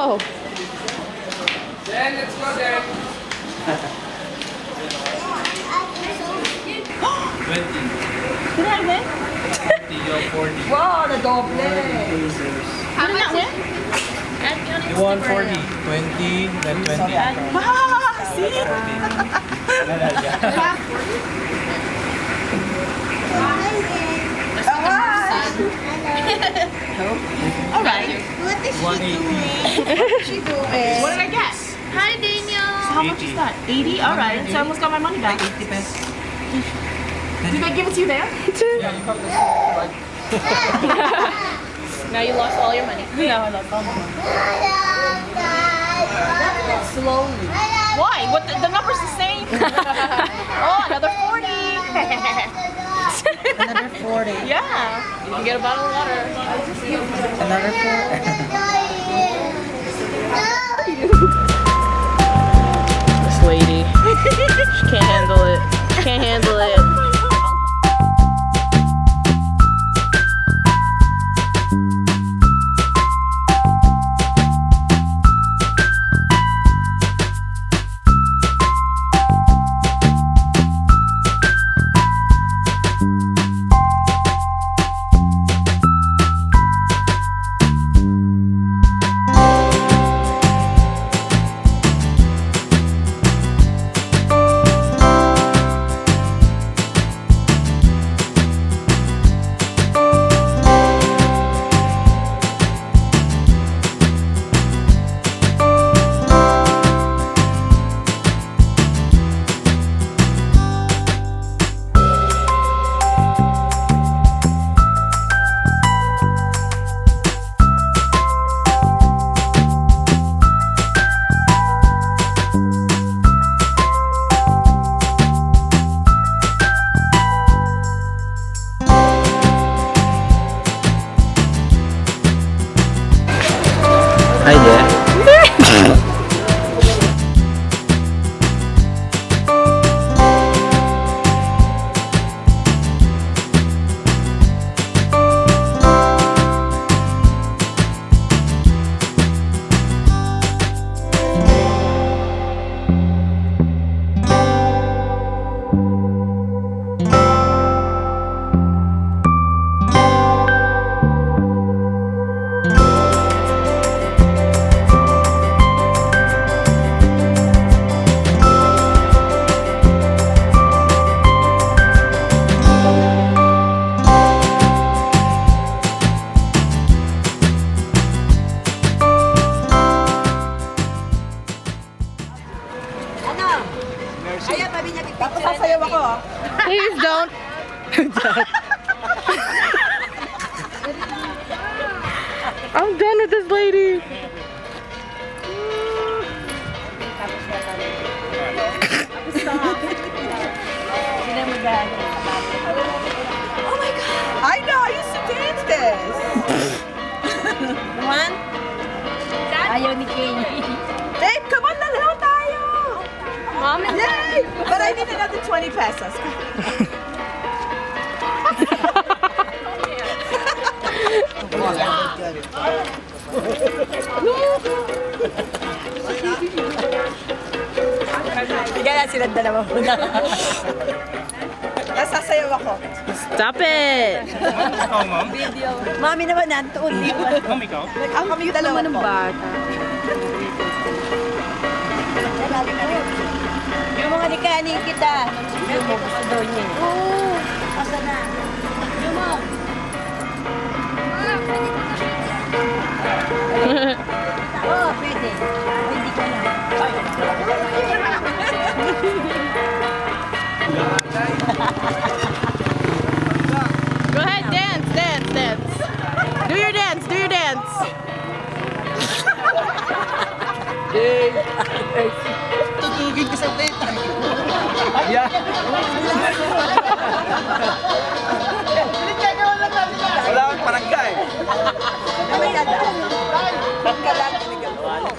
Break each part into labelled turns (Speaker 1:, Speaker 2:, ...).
Speaker 1: go.
Speaker 2: Then, let's go there. 20.
Speaker 1: Grabe.
Speaker 2: 40.
Speaker 3: Wow, na doble.
Speaker 1: How much that win?
Speaker 2: You won 40. 20, then 20.
Speaker 1: See? All right.
Speaker 4: What is
Speaker 2: 180.
Speaker 4: she doing?
Speaker 1: What did I get?
Speaker 4: Hi, Daniel.
Speaker 1: So how much is that? 80? All right. So I almost got my money back.
Speaker 2: 80 pesos.
Speaker 1: Did I give it to you there?
Speaker 2: Yeah, you have the
Speaker 4: Now you lost all your money.
Speaker 1: No, I lost all my money.
Speaker 3: Slowly.
Speaker 1: Why? What? The number's the same. Oh, another 40.
Speaker 3: Another 40.
Speaker 1: Yeah.
Speaker 4: You can get a bottle of water.
Speaker 3: Another 40.
Speaker 1: This lady. She can't handle it. Can't handle it.
Speaker 2: Hi there.
Speaker 3: Ayan, sabi niya, tapos sasayaw ako.
Speaker 1: Please don't. I'm done with this lady.
Speaker 3: Oh my God! I know, I used to dance this.
Speaker 4: One. Ayaw ni Kenny.
Speaker 3: Babe, come on, lalaw tayo!
Speaker 4: Mom and
Speaker 3: Yay! But I need another 20 pesos. Bigyan na sila dalawa muna. Tapos sasayaw ako.
Speaker 1: Stop it.
Speaker 2: Ikaw, ma'am?
Speaker 3: Mami naman nandoon.
Speaker 2: Ma'am, ikaw?
Speaker 3: Ang kami yung dalawa po.
Speaker 1: Bata.
Speaker 3: Yung mga nikanin kita. Yung mo gusto daw niya. Oo. Asa na? Yung mo. Oo, pwede. O, hindi ka na.
Speaker 1: Go ahead, dance, dance, dance. Do your dance, do your dance.
Speaker 3: Tutugin ka sa teta.
Speaker 2: Yeah. Wala kang parangga eh.
Speaker 3: May dadaan. Ba't ka lang tinigal mo?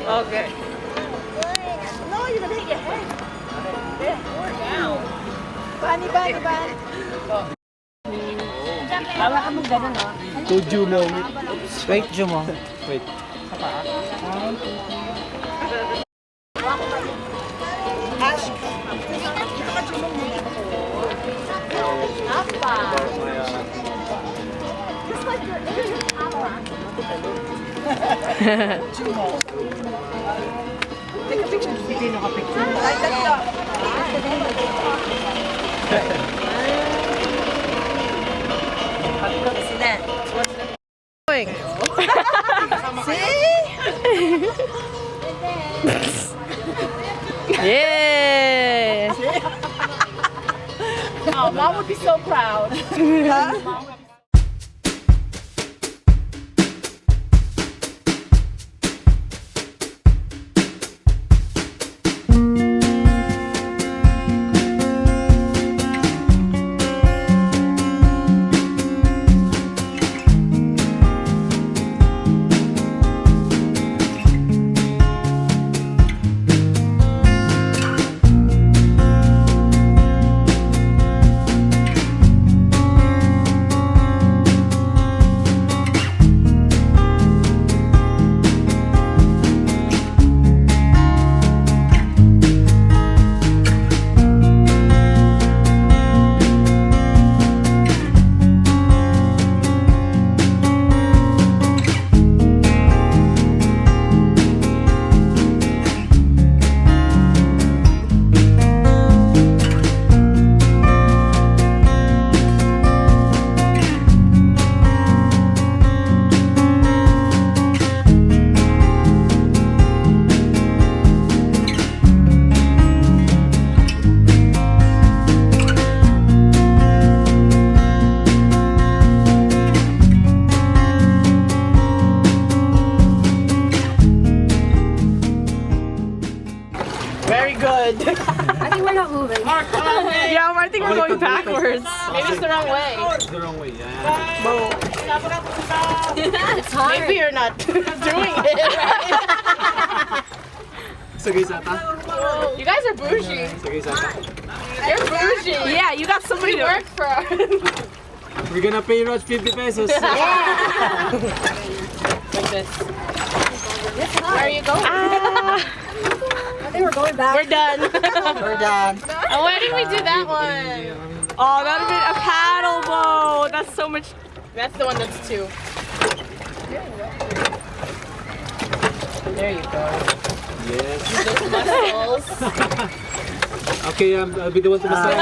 Speaker 1: Okay.
Speaker 3: No, you're gonna hit your head. Bani, bani, bani. Bawa ka mo gano'n, no?
Speaker 2: Told you, mommy.
Speaker 5: Wait, Jumo.
Speaker 2: Wait.
Speaker 5: Hindi nakapicture.
Speaker 1: Going. Yeah.
Speaker 4: Oh, mom would be so proud.
Speaker 1: Very good.
Speaker 4: I think we're not moving.
Speaker 1: Yeah, I think we're going backwards.
Speaker 4: Maybe it's the wrong way.
Speaker 2: The wrong way, yeah.
Speaker 4: It's hard.
Speaker 1: Maybe you're not doing it right.
Speaker 2: Sagay sata?
Speaker 4: You guys are bougie.
Speaker 2: Sagay sata?
Speaker 4: You're bougie.
Speaker 1: Yeah, you got somebody
Speaker 4: We
Speaker 1: to
Speaker 4: work for our...
Speaker 2: We're gonna pay Raj 50 pesos.
Speaker 4: Like this. Where are you going? I think we're going back.
Speaker 1: We're done.
Speaker 5: We're done.
Speaker 4: Oh, why didn't we do that one?
Speaker 1: Oh, that would have been a paddle boat. That's so much.
Speaker 4: That's the one that's 2. There you go.
Speaker 2: Yes.
Speaker 4: Muscles.
Speaker 2: Okay, I'll be the one to massage.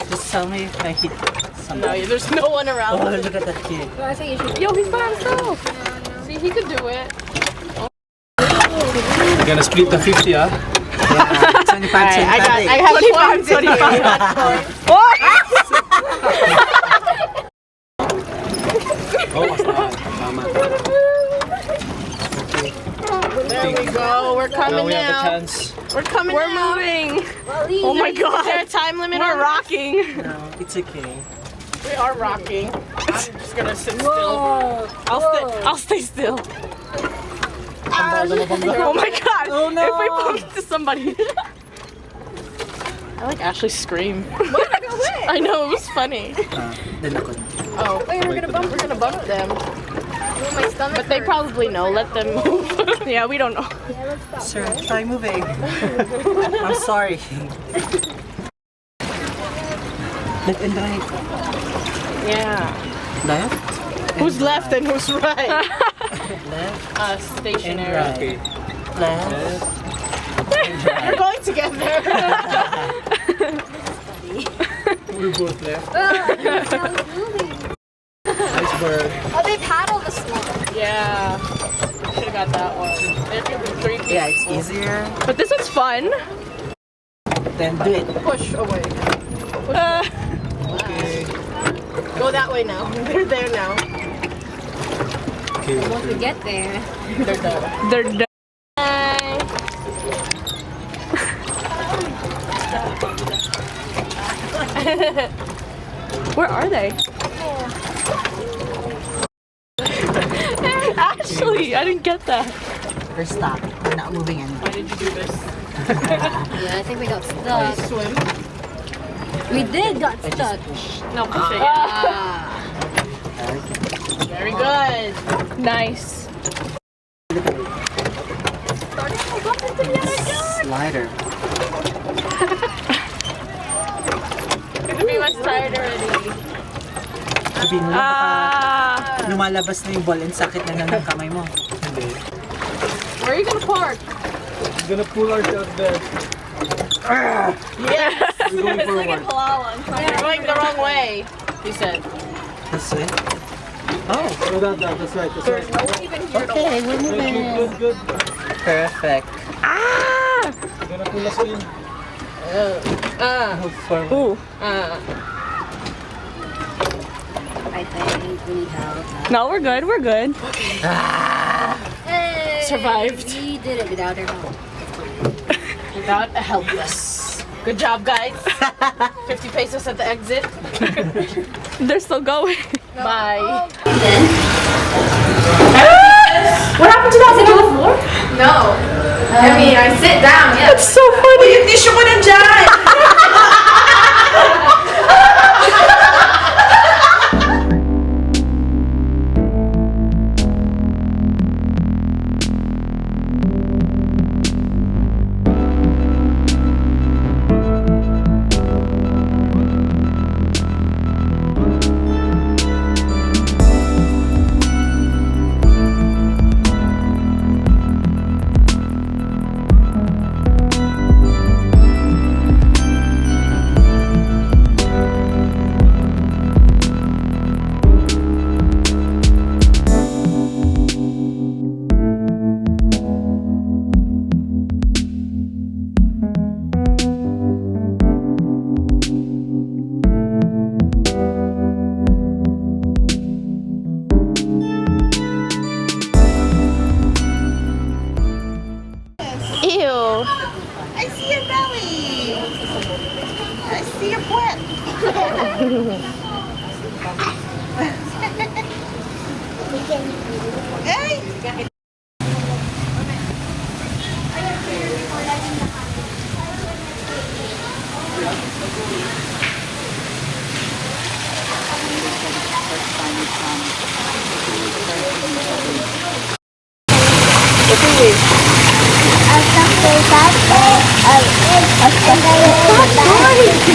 Speaker 5: Just tell me if I hit
Speaker 1: No,
Speaker 5: somebody.
Speaker 1: there's no one
Speaker 5: Oh,
Speaker 1: around.
Speaker 5: look at that kid.
Speaker 4: I think you should. Yo, he's by himself. See, he could do it.
Speaker 2: We're gonna split the 50, ah.
Speaker 5: Yeah, 25
Speaker 1: I have 25.
Speaker 2: Oh, mas na. Tama.
Speaker 1: There we go. We're
Speaker 2: Now
Speaker 1: coming
Speaker 2: we have a
Speaker 1: now.
Speaker 2: chance.
Speaker 1: We're coming. We're moving. Oh my God. Is there a time limit? We're rocking.
Speaker 5: No, it's okay.
Speaker 1: We are rocking. I'm just gonna sit still. I'll stay still. Oh my God.
Speaker 5: Oh, no.
Speaker 1: If we bump into somebody. I like Ashley scream. I know, it was funny.
Speaker 5: Then ako.
Speaker 1: Oh,
Speaker 4: Wait, we're gonna bump them. My stomach
Speaker 1: but they
Speaker 4: hurts.
Speaker 1: probably know. Let them move. Yeah, we don't know.
Speaker 5: Sir, try moving. I'm sorry. Left and right.
Speaker 1: Yeah.
Speaker 5: Left?
Speaker 1: Who's left and who's right?
Speaker 5: Left and
Speaker 1: Stationary.
Speaker 5: right.
Speaker 2: Okay.
Speaker 5: Left.
Speaker 2: Yes.
Speaker 1: We're going together.
Speaker 2: We're both left. Iceberg.
Speaker 4: Oh, they paddle this one.
Speaker 1: Yeah. Should have got that one. There could be 3 people.
Speaker 5: Yeah, it's easier.
Speaker 1: But this one's fun.
Speaker 5: Then do it.
Speaker 1: Push away.
Speaker 2: Okay.
Speaker 1: Go that way now. They're there now.
Speaker 2: Okay.
Speaker 4: Once we get there.
Speaker 1: They're done. They're done. Where are they? Actually, I didn't get that.
Speaker 5: We're stuck. We're not moving anymore.
Speaker 1: Why did you do this?
Speaker 4: Yeah, I think we got stuck.
Speaker 1: Swim?
Speaker 4: We did got
Speaker 5: I
Speaker 4: stuck.
Speaker 5: just pushed.
Speaker 1: No, push it.
Speaker 4: Ah.
Speaker 5: Okay.
Speaker 1: Very good.
Speaker 4: Nice.
Speaker 5: Slider.
Speaker 1: Gonna be much tired already.
Speaker 5: Sabihin mo lang baka lumalabas na yung ball and sakit na ng kamay mo.
Speaker 2: Hindi.
Speaker 1: Where are you gonna park?
Speaker 2: I'm gonna pull ourselves there.
Speaker 1: Yes.
Speaker 2: We're going for one.
Speaker 1: You're going the wrong way. He said.
Speaker 5: This way. Oh,
Speaker 2: No, that's right. That's right.
Speaker 5: okay, we're moving.
Speaker 2: Good.
Speaker 5: Perfect.
Speaker 2: You're gonna pull us in.
Speaker 4: Ooh.
Speaker 3: I think we need help.
Speaker 4: No, we're good. We're good.
Speaker 3: Hey!
Speaker 1: Survived.
Speaker 3: We did it without her help.
Speaker 1: Without a helpless. Good job, guys. 50 pesos at the exit.
Speaker 4: They're still going.
Speaker 1: Bye.
Speaker 4: What happened to that? Is it on the floor?
Speaker 1: No. I mean, I sit down, yes.
Speaker 4: It's so funny. Yung tissue ko nandyan.
Speaker 1: Ew.
Speaker 3: I see your belly. I see your butt. Hey!
Speaker 4: Sorry.